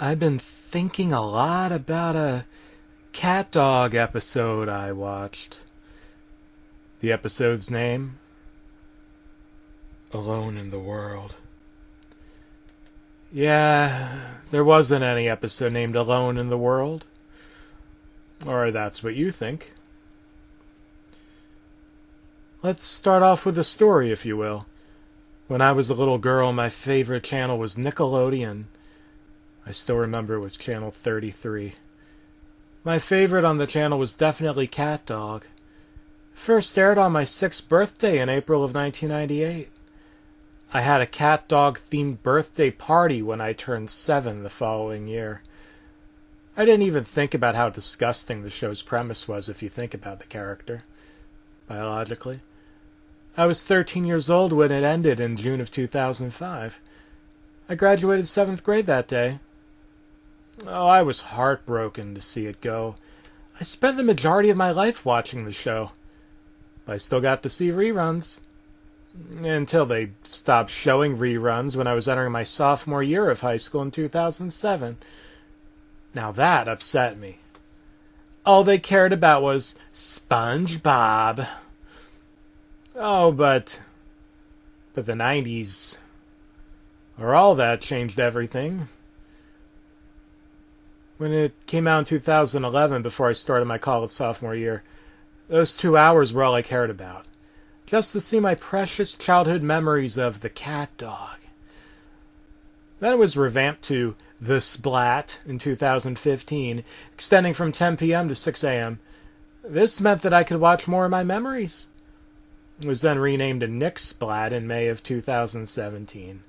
I've been thinking a lot about a CatDog episode I watched. The episode's name? Alone in the World. Yeah, there wasn't any episode named Alone in the World. Or that's what you think. Let's start off with a story, if you will. When I was a little girl, my favorite channel was Nickelodeon. I still remember it was channel 33. My favorite on the channel was definitely CatDog. First aired on my 6th birthday in April of 1998. I had a CatDog themed birthday party when I turned 7 the following year. I didn't even think about how disgusting the show's premise was if you think about the character, biologically. I was 13 years old when it ended in June of 2005. I graduated 7th grade that day. Oh, I was heartbroken to see it go. I spent the majority of my life watching the show. But I still got to see reruns. Until they stopped showing reruns when I was entering my sophomore year of high school in 2007. Now that upset me. All they cared about was SpongeBob. Oh, but the 90s, or all that, changed everything. When it came out in 2011, before I started my college sophomore year, those 2 hours were all I cared about. Just to see my precious childhood memories of the CatDog. Then it was revamped to The Splat in 2015, extending from 10 p.m. to 6 a.m. This meant that I could watch more of my memories. It was then renamed to Nick Splat in May of 2017.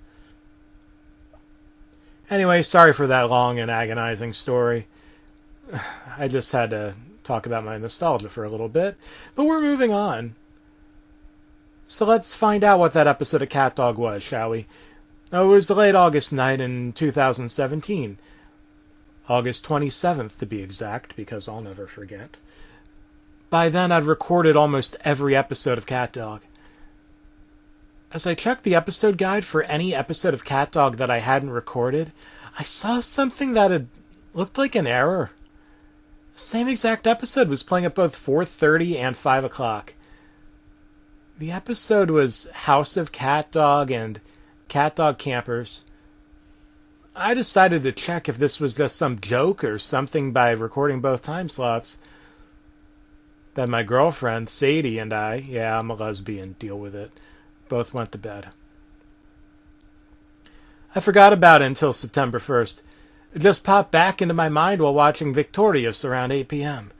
Anyway, sorry for that long and agonizing story. I just had to talk about my nostalgia for a little bit, but we're moving on. So let's find out what that episode of CatDog was, shall we? Oh, it was a late August night in 2017. August 27th, to be exact, because I'll never forget. By then, I'd recorded almost every episode of CatDog. As I checked the episode guide for any episode of CatDog that I hadn't recorded, I saw something that had looked like an error. The same exact episode was playing at both 4:30 and 5 o'clock. The episode was House of CatDog and CatDog Campers. I decided to check if this was just some joke or something by recording both time slots. Then my girlfriend, Sadie, and I, yeah, I'm a lesbian, deal with it, both went to bed. I forgot about it until September 1st. It just popped back into my mind while watching Victorious around 8 p.m.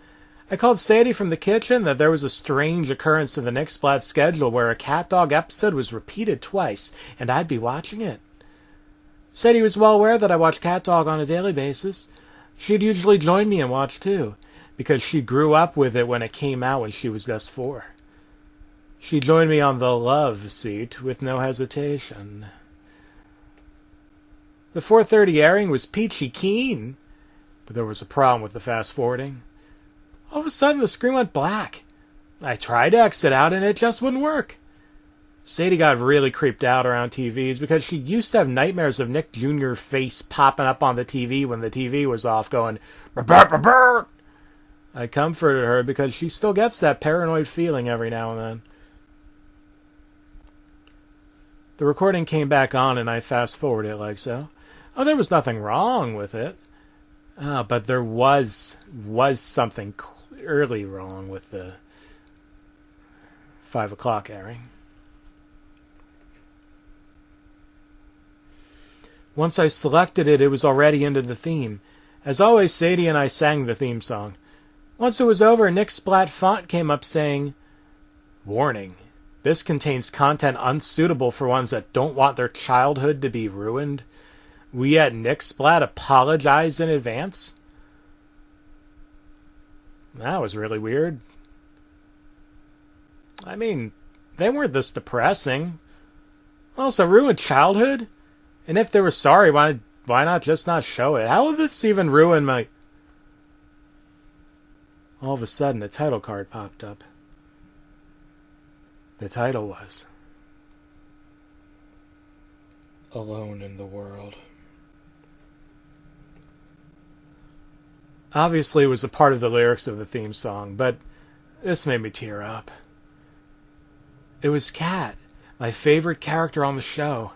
I called Sadie from the kitchen that there was a strange occurrence in the Nick Splat schedule where a CatDog episode was repeated twice, and I'd be watching it. Sadie was well aware that I watched CatDog on a daily basis. She'd usually join me and watch too, because she grew up with it when it came out when she was just 4. She joined me on the love seat with no hesitation. The 4:30 airing was peachy keen, but there was a problem with the fast-forwarding. All of a sudden, the screen went black. I tried to exit out, and it just wouldn't work. Sadie got really creeped out around TVs because she used to have nightmares of Nick Jr.'s face popping up on the TV when the TV was off, going, "Brr, brr, brr." I comforted her because she still gets that paranoid feeling every now and then. The recording came back on, and I fast-forwarded it like so. Oh, there was nothing wrong with it. But there was something clearly wrong with the 5 o'clock airing. Once I selected it, it was already into the theme. As always, Sadie and I sang the theme song. Once it was over, Nick Splat font came up saying, "Warning. This contains content unsuitable for ones that don't want their childhood to be ruined. We at Nick Splat apologize in advance." That was really weird. I mean, they weren't this depressing. Also, ruined childhood? And if they were sorry, why not just not show it? How would this even ruin my... All of a sudden, a title card popped up. The title was Alone in the World. Obviously, it was a part of the lyrics of the theme song, but this made me tear up. It was Cat, my favorite character on the show,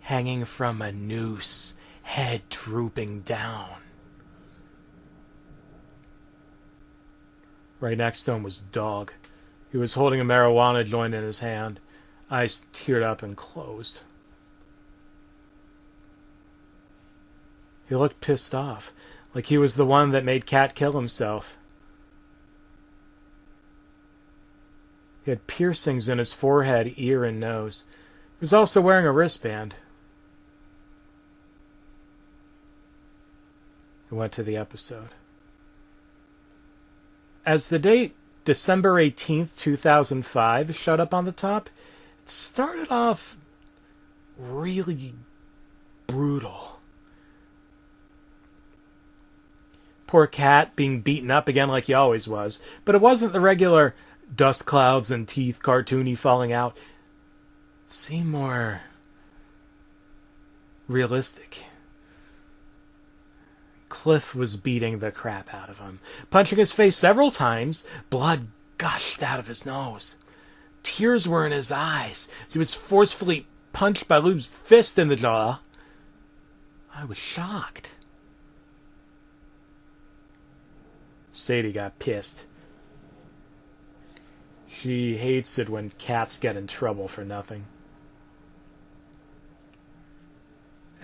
hanging from a noose, head drooping down. Right next to him was Dog. He was holding a marijuana joint in his hand. Eyes teared up and closed. He looked pissed off, like he was the one that made Cat kill himself. He had piercings in his forehead, ear, and nose. He was also wearing a wristband. He went to the episode. As the date December 18th, 2005 showed up on the top, it started off really brutal. Poor Cat being beaten up again like he always was, but it wasn't the regular dust clouds and teeth cartoony falling out. It seemed more realistic. Cliff was beating the crap out of him, punching his face several times. Blood gushed out of his nose. Tears were in his eyes as he was forcefully punched by Lou's fist in the jaw. I was shocked. Sadie got pissed. She hates it when cats get in trouble for nothing.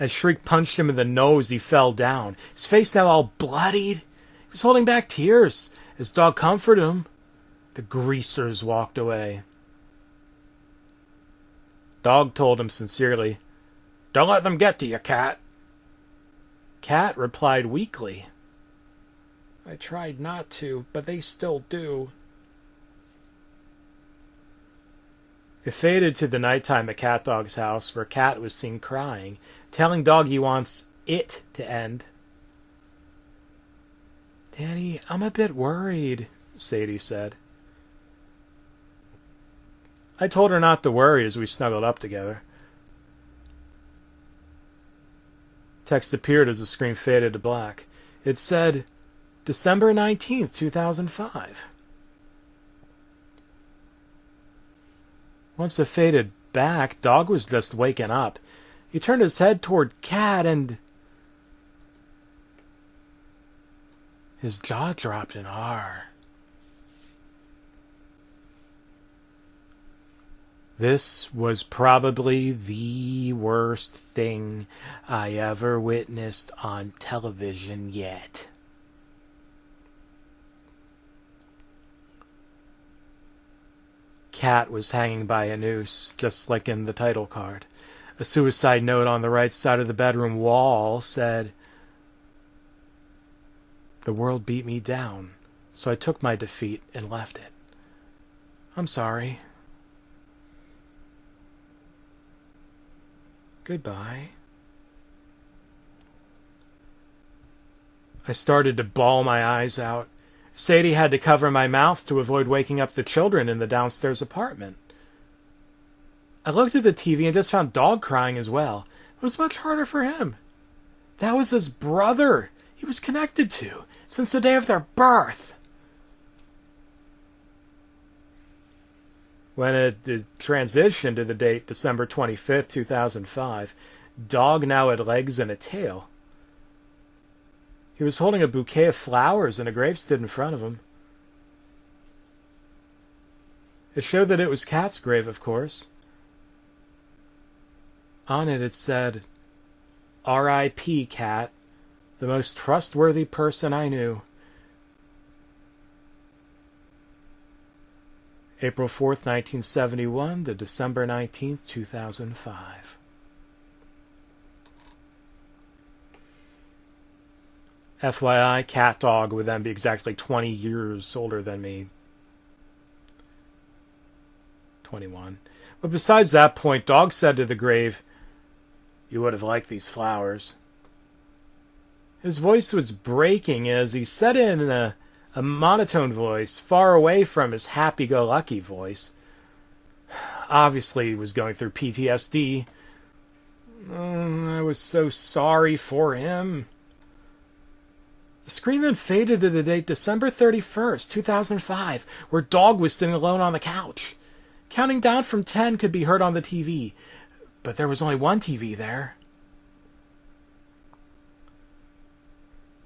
As Shriek punched him in the nose, he fell down. His face now all bloodied. He was holding back tears. As Dog comforted him, the greasers walked away. Dog told him sincerely, "Don't let them get to you, Cat." Cat replied weakly, "I tried not to, but they still do." It faded to the nighttime at CatDog's house, where Cat was seen crying, telling Dog he wants it to end. "Danny, I'm a bit worried," Sadie said. I told her not to worry as we snuggled up together. Text appeared as the screen faded to black. It said, December 19th, 2005. Once it faded back, Dog was just waking up. He turned his head toward Cat and his jaw dropped in horror. This was probably the worst thing I ever witnessed on television yet. Cat was hanging by a noose, just like in the title card. A suicide note on the right side of the bedroom wall said, "The world beat me down, so I took my defeat and left it. I'm sorry. Goodbye." I started to bawl my eyes out. Sadie had to cover my mouth to avoid waking up the children in the downstairs apartment. I looked at the TV and just found Dog crying as well. It was much harder for him. That was his brother he was connected to since the day of their birth. When it transitioned to the date December 25th, 2005, Dog now had legs and a tail. He was holding a bouquet of flowers and a grave stood in front of him. It showed that it was Cat's grave, of course. On it said, "R.I.P. Cat, the most trustworthy person I knew. April 4th, 1971 to December 19th, 2005. FYI, CatDog would then be exactly 20 years older than me. 21. But besides that point, Dog said to the grave, "You would have liked these flowers." His voice was breaking as he said it in a monotone voice, far away from his happy-go-lucky voice. Obviously, he was going through PTSD. I was so sorry for him. The screen then faded to the date December 31st, 2005, where Dog was sitting alone on the couch. Counting down from 10 could be heard on the TV, but there was only one TV there.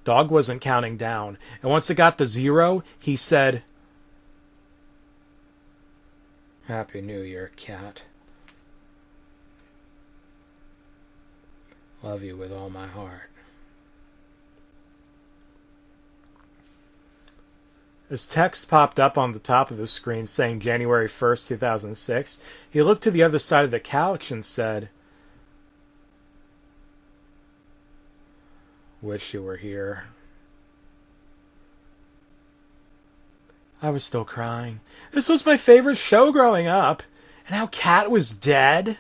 Dog wasn't counting down, and once it got to 0, he said, "Happy New Year, cat. Love you with all my heart." As text popped up on the top of the screen saying January 1st, 2006, he looked to the other side of the couch and said, "Wish you were here." I was still crying. This was my favorite show growing up, and how Kat was dead.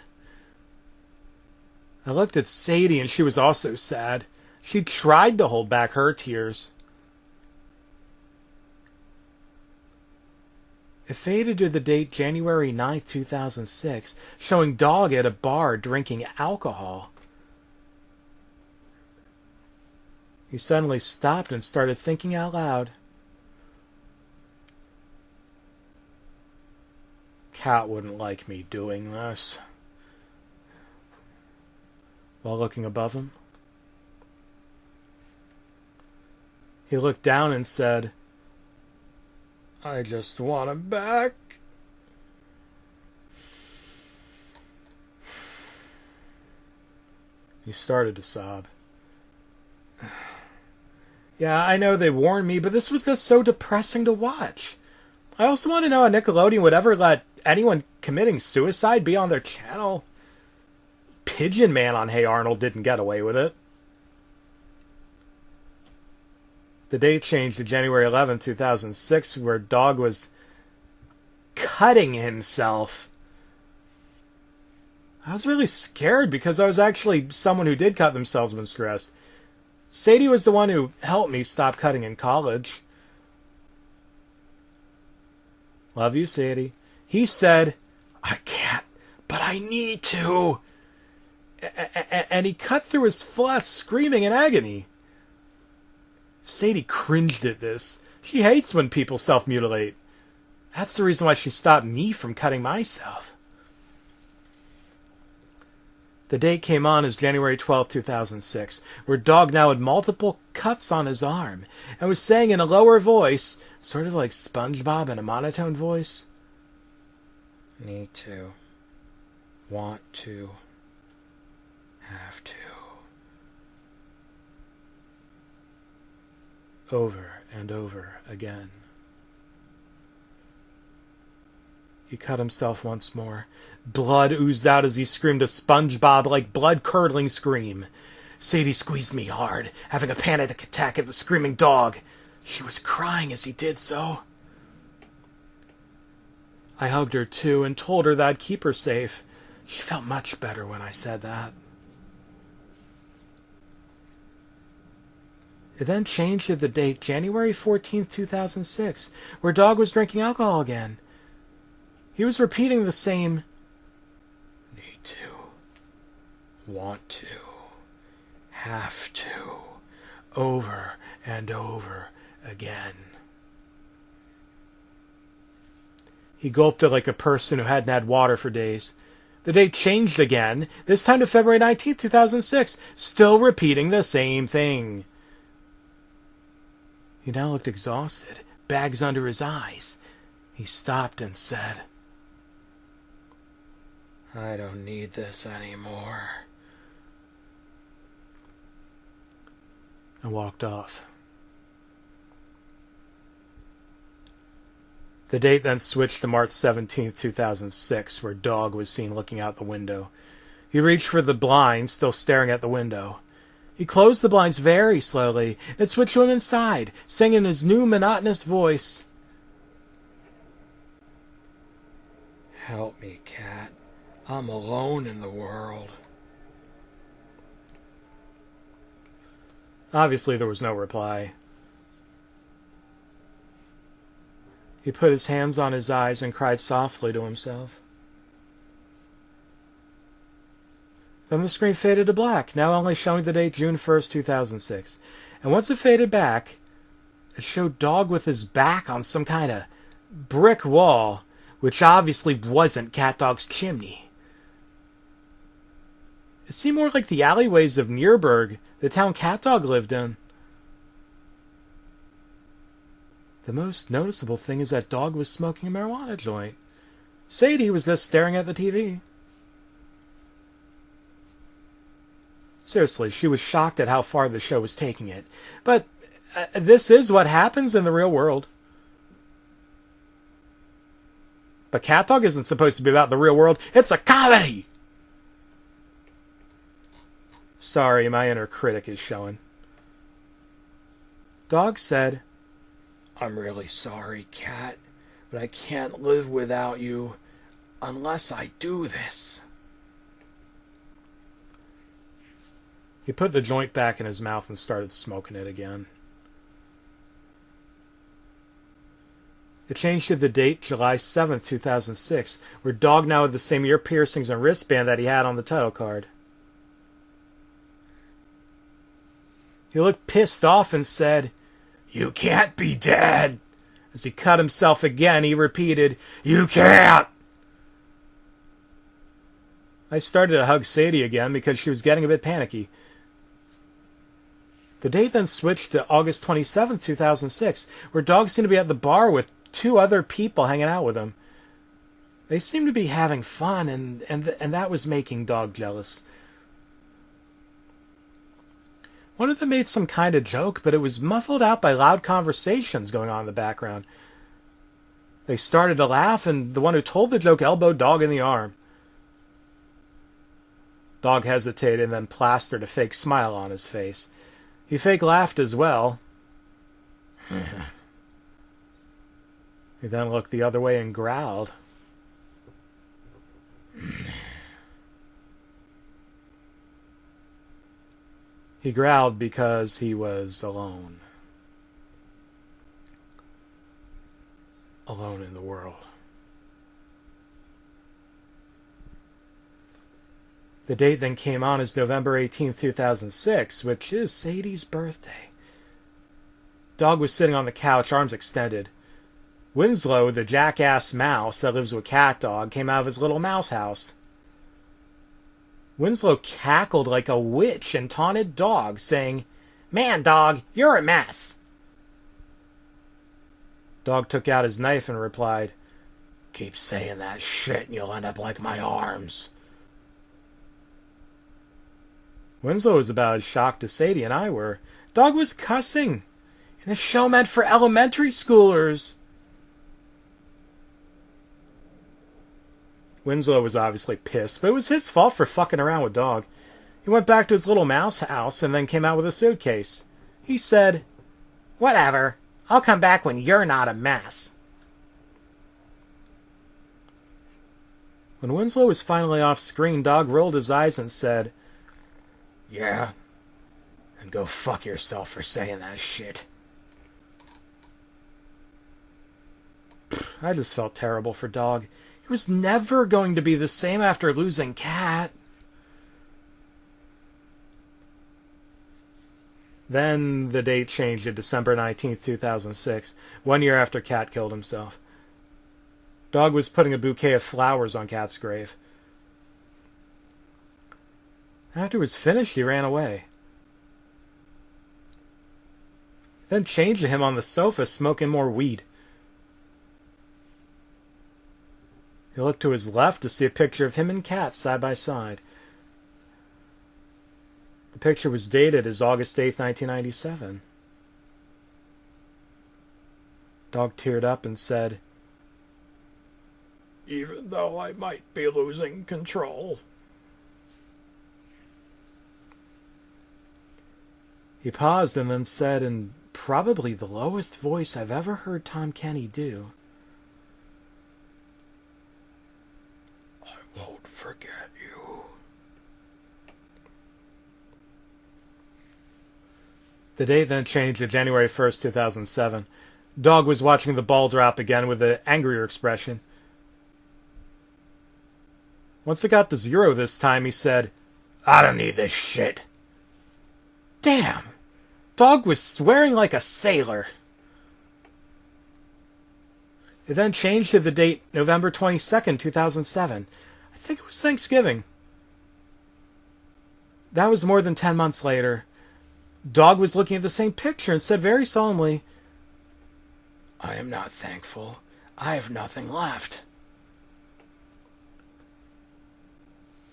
I looked at Sadie, and she was also sad. She tried to hold back her tears. It faded to the date January 9th, 2006, showing Dog at a bar drinking alcohol. He suddenly stopped and started thinking out loud. Cat wouldn't like me doing this. While looking above him, he looked down and said, "I just want him back." He started to sob. Yeah, I know they warned me, but this was just so depressing to watch. I also want to know how Nickelodeon would ever let anyone committing suicide be on their channel. Pigeon Man on Hey Arnold didn't get away with it. The date changed to January 11th, 2006, where Dog was cutting himself. I was really scared because I was actually someone who did cut themselves when stressed. Sadie was the one who helped me stop cutting in college. Love you, Sadie. He said, "I can't, but I need to." And he cut through his flesh, screaming in agony. Sadie cringed at this. She hates when people self-mutilate. That's the reason why she stopped me from cutting myself. The date came on as January 12, 2006, where Dog now had multiple cuts on his arm and was saying in a lower voice, sort of like SpongeBob in a monotone voice, "Need to, want to, have to." Over and over again. He cut himself once more. Blood oozed out as he screamed a SpongeBob-like blood-curdling scream. Sadie squeezed me hard, having a panic attack at the screaming Dog. She was crying as he did so. I hugged her too and told her that I'd keep her safe. She felt much better when I said that. It then changed to the date January 14th, 2006, where Dog was drinking alcohol again. He was repeating the same "need to, want to, have to," over and over again. He gulped it like a person who hadn't had water for days. The date changed again, this time to February 19th, 2006, still repeating the same thing. He now looked exhausted, bags under his eyes. He stopped and said, "I don't need this anymore," and walked off. The date then switched to March 17th, 2006, where Dog was seen looking out the window. He reached for the blind, still staring at the window. He closed the blinds very slowly and switched to him inside, saying in his new monotonous voice, "Help me, cat. I'm alone in the world." Obviously, there was no reply. He put his hands on his eyes and cried softly to himself. Then the screen faded to black, now only showing the date June 1st, 2006. And once it faded back, it showed Dog with his back on some kind of brick wall, which obviously wasn't CatDog's chimney. It seemed more like the alleyways of Nuremberg, the town CatDog lived in. The most noticeable thing is that Dog was smoking a marijuana joint. Sadie was just staring at the TV. Seriously, she was shocked at how far the show was taking it. But this is what happens in the real world. But CatDog isn't supposed to be about the real world. It's a comedy! Sorry, my inner critic is showing. Dog said, "I'm really sorry, Cat, but I can't live without you unless I do this." He put the joint back in his mouth and started smoking it again. It changed to the date July 7th, 2006, where Dog now had the same ear piercings and wristband that he had on the title card. He looked pissed off and said, "You can't be dead." As he cut himself again, he repeated, "You can't." I started to hug Sadie again because she was getting a bit panicky. The date then switched to August 27th, 2006, where Dog seemed to be at the bar with 2 other people hanging out with him. They seemed to be having fun, and that was making Dog jealous. One of them made some kind of joke, but it was muffled out by loud conversations going on in the background. They started to laugh, and the one who told the joke elbowed Dog in the arm. Dog hesitated and then plastered a fake smile on his face. He fake laughed as well. He then looked the other way and growled. He growled because he was alone. Alone in the world. The date then came on as November 18th, 2006, which is Sadie's birthday. Dog was sitting on the couch, arms extended. Winslow, the jackass mouse that lives with CatDog, came out of his little mouse house. Winslow cackled like a witch and taunted Dog, saying, "Man, Dog, you're a mess." Dog took out his knife and replied, "Keep saying that shit and you'll end up like my arms." Winslow was about as shocked as Sadie and I were. Dog was cussing in a show meant for elementary schoolers. Winslow was obviously pissed, but it was his fault for fucking around with Dog. He went back to his little mouse house and then came out with a suitcase. He said, "Whatever. I'll come back when you're not a mess." When Winslow was finally off screen, Dog rolled his eyes and said, "Yeah, and go fuck yourself for saying that shit." I just felt terrible for Dog. He was never going to be the same after losing Cat. Then the date changed to December 19th, 2006, 1 year after Cat killed himself. Dog was putting a bouquet of flowers on Cat's grave. After it was finished, he ran away. Then changed to him on the sofa, smoking more weed. He looked to his left to see a picture of him and Cat side by side. The picture was dated as August 8th, 1997. Dog teared up and said, "Even though I might be losing control." He paused and then said, in probably the lowest voice I've ever heard Tom Kenny do, "I won't forget you." The date then changed to January 1st, 2007. Dog was watching the ball drop again with an angrier expression. Once it got to 0 this time, he said, "I don't need this shit." Damn! Dog was swearing like a sailor. It then changed to the date November 22nd, 2007. I think it was Thanksgiving. That was more than 10 months later. Dog was looking at the same picture and said very solemnly, "I am not thankful. I have nothing left."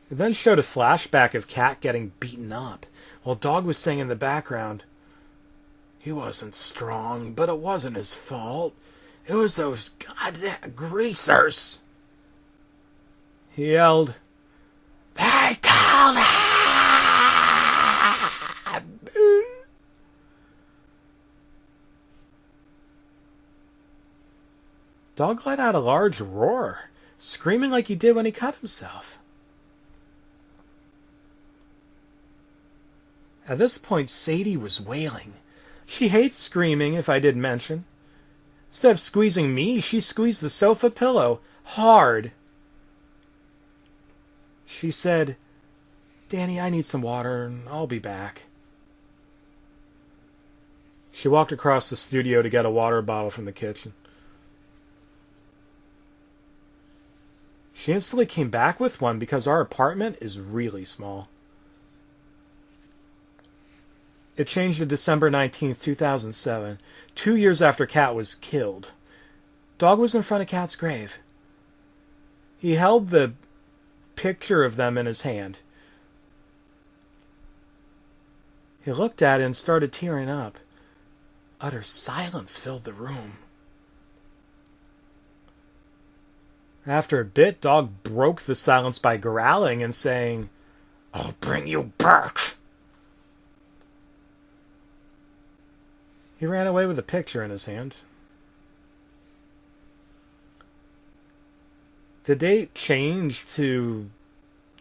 It then showed a flashback of Cat getting beaten up, while Dog was saying in the background, "He wasn't strong, but it wasn't his fault. It was those goddamn greasers." He yelled, "They called him!" Dog let out a large roar, screaming like he did when he cut himself. At this point, Sadie was wailing. She hates screaming, if I didn't mention. Instead of squeezing me, she squeezed the sofa pillow hard. She said, "Danny, I need some water, and I'll be back." She walked across the studio to get a water bottle from the kitchen. She instantly came back with one because our apartment is really small. It changed to December 19th, 2007, 2 years after Cat was killed. Dog was in front of Cat's grave. He held the picture of them in his hand. He looked at it and started tearing up. Utter silence filled the room. After a bit, Dog broke the silence by growling and saying, "I'll bring you back." He ran away with a picture in his hand. The date changed to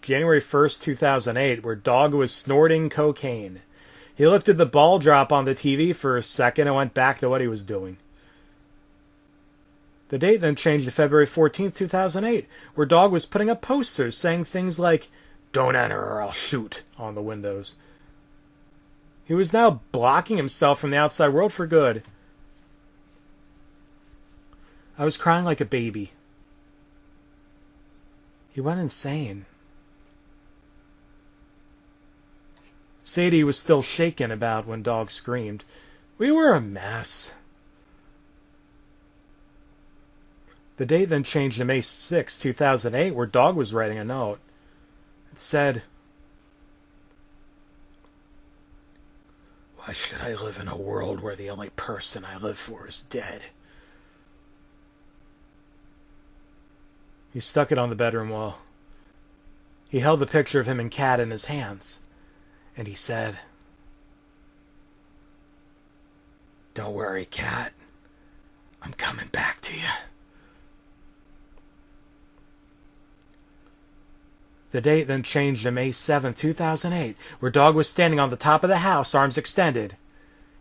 January 1st, 2008, where Dog was snorting cocaine. He looked at the ball drop on the TV for a second and went back to what he was doing. The date then changed to February 14th, 2008, where Dog was putting up posters saying things like, "Don't enter or I'll shoot," on the windows. He was now blocking himself from the outside world for good. I was crying like a baby. He went insane. Sadie was still shaken about when Dog screamed. We were a mess. The date then changed to May 6, 2008, where Dog was writing a note. It said, "Why should I live in a world where the only person I live for is dead?" He stuck it on the bedroom wall. He held the picture of him and Cat in his hands, and he said, "Don't worry, Cat. I'm coming back to you." The date then changed to May 7, 2008, where Dog was standing on the top of the house, arms extended.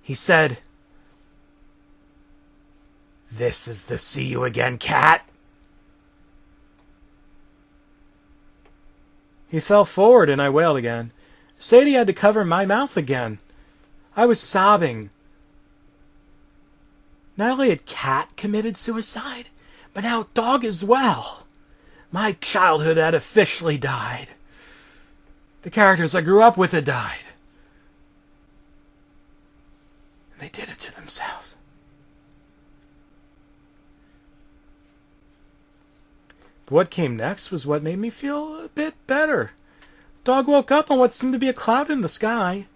He said, "This is the see you again, Cat." He fell forward and I wailed again. Sadie had to cover my mouth again. I was sobbing. Not only had Cat committed suicide, but now Dog as well. My childhood had officially died. The characters I grew up with had died. And they did it to themselves. But what came next was what made me feel a bit better. Dog woke up on what seemed to be a cloud in the sky.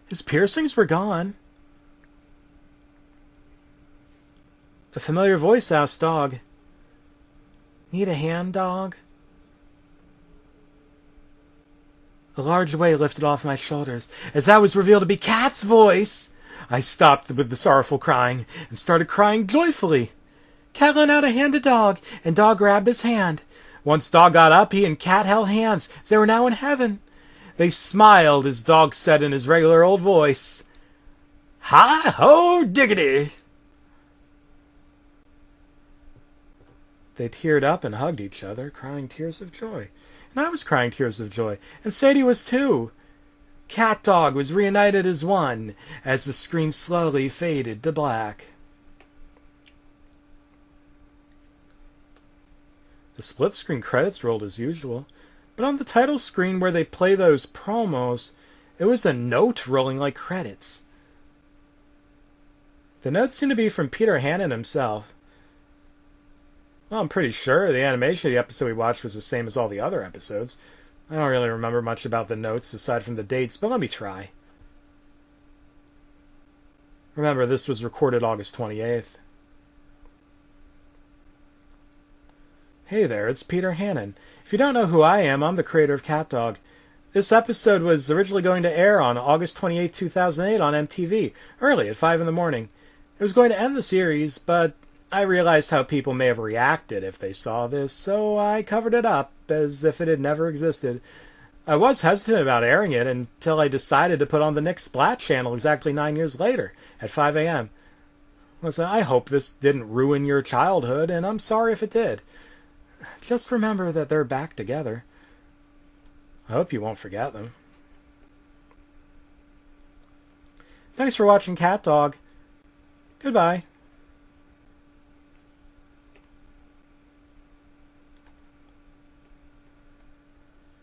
His piercings were gone. A familiar voice asked Dog, "Need a hand, Dog?" A large weight lifted off my shoulders. As that was revealed to be Cat's voice, I stopped with the sorrowful crying and started crying joyfully. Cat lent out a hand to Dog, and Dog grabbed his hand. Once Dog got up, he and Cat held hands, as they were now in heaven. They smiled as Dog said in his regular old voice, "Hi-ho diggity!" They teared up and hugged each other, crying tears of joy. And I was crying tears of joy. And Sadie was too. CatDog was reunited as one as the screen slowly faded to black. The split screen credits rolled as usual, but on the title screen where they play those promos, it was a note rolling like credits. The notes seemed to be from Peter Hannon himself. Well, I'm pretty sure the animation of the episode we watched was the same as all the other episodes. I don't really remember much about the notes aside from the dates, but let me try. Remember, this was recorded August 28th. Hey there, it's Peter Hannon. If you don't know who I am, I'm the creator of CatDog. This episode was originally going to air on August 28, 2008 on MTV, early at 5 in the morning. It was going to end the series, but I realized how people may have reacted if they saw this, so I covered it up as if it had never existed. I was hesitant about airing it until I decided to put on the Nick Splat channel exactly 9 years later, at 5 a.m. Listen, I hope this didn't ruin your childhood, and I'm sorry if it did. Just remember that they're back together. I hope you won't forget them. Thanks for watching CatDog. Goodbye.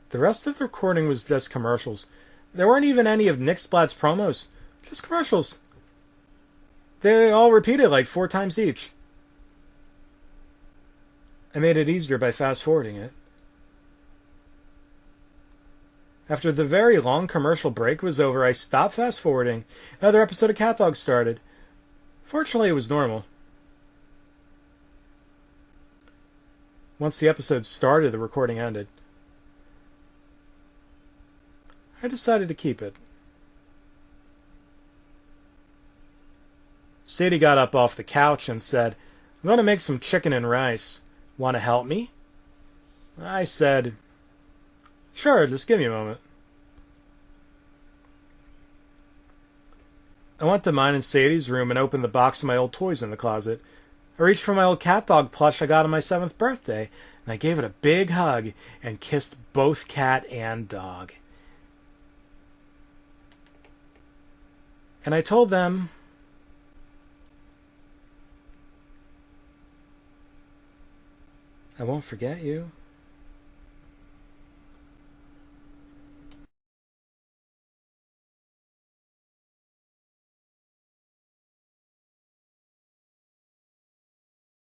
The rest of the recording was just commercials. There weren't even any of Nick Splat's promos. Just commercials. They all repeated like 4 times each. I made it easier by fast-forwarding it. After the very long commercial break was over, I stopped fast-forwarding. Another episode of CatDog started. Fortunately, it was normal. Once the episode started, the recording ended. I decided to keep it. Sadie got up off the couch and said, "I'm going to make some chicken and rice. Want to help me?" I said, "Sure, just give me a moment." I went to mine and Sadie's room and opened the box of my old toys in the closet. I reached for my old CatDog plush I got on my 7th birthday, and I gave it a big hug and kissed both cat and dog. And I told them, "I won't forget you."